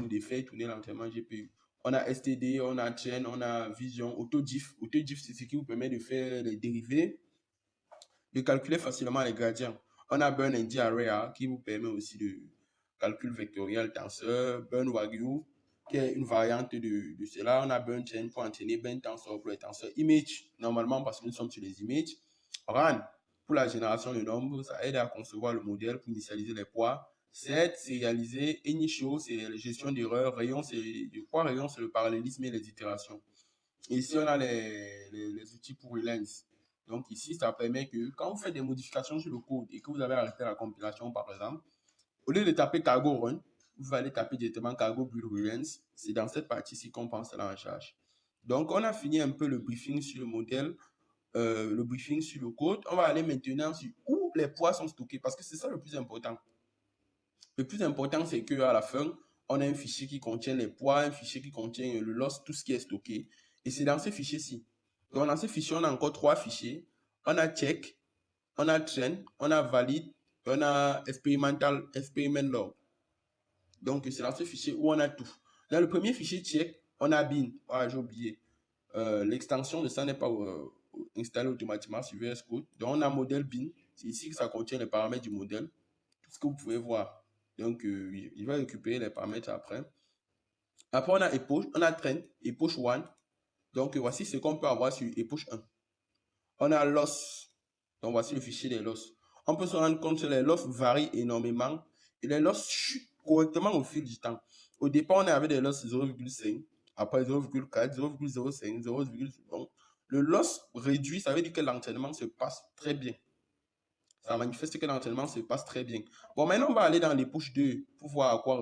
nous défait tourner l'entraînement GPU. On a STD, on a Chain, on a Vision, AutoDiff. AutoDiff, c'est ce qui vous permet de faire les dérivés, de calculer facilement les gradients. On a Burn ND Area qui vous permet aussi de calcul vectoriel tenseur, Burn Wagyu qui est une variante de cela. On a Burn Chain pour entraîner Burn Tensor pour les tenseurs Image, normalement parce que nous sommes sur les images. RAN pour la génération de nombres, ça aide à concevoir le modèle pour initialiser les poids. Set, sérialiser, Initio, c'est la gestion d'erreurs, Rayon, Rayon, c'est le parallélisme et les itérations. Et ici, on a les outils pour Relance. Donc ici, ça permet que quand vous faites des modifications sur le code et que vous avez arrêté la compilation, par exemple, au lieu de taper cargo run, vous allez taper directement cargo build relance. C'est dans cette partie-ci qu'on prend cela en charge. Donc, on a fini un peu le briefing sur le modèle, le briefing sur le code. On va aller maintenant sur où les poids sont stockés parce que c'est ça le plus important. Le plus important, c'est qu'à la fin, on a un fichier qui contient les poids, un fichier qui contient le loss, tout ce qui est stocké. Et c'est dans ces fichiers-ci. Donc, dans ces fichiers, on a encore 3 fichiers. On a check, on a trend, on a valide, on a experiment log. Donc, c'est dans ce fichier où on a tout. Dans le premier fichier check, on a bin. Ah, j'ai oublié. L'extension de ça n'est pas installée automatiquement sur VS Code. Donc, on a modèle bin. C'est ici que ça contient les paramètres du modèle. Tout ce que vous pouvez voir. Donc, il va récupérer les paramètres après. Après, on a epoch, on a trend, epoch 1. Donc, voici ce qu'on peut avoir sur epoch 1. On a loss. Donc, voici le fichier des loss. On peut se rendre compte que les loss varient énormément et les loss chutent correctement au fil du temps. Au départ, on avait des loss 0,5, après 0,4, 0,05, 0,1. Le loss réduit, ça veut dire que l'entraînement se passe très bien. Ça manifeste que l'entraînement se passe très bien. Bon, maintenant, on va aller dans les push 2 pour voir à quoi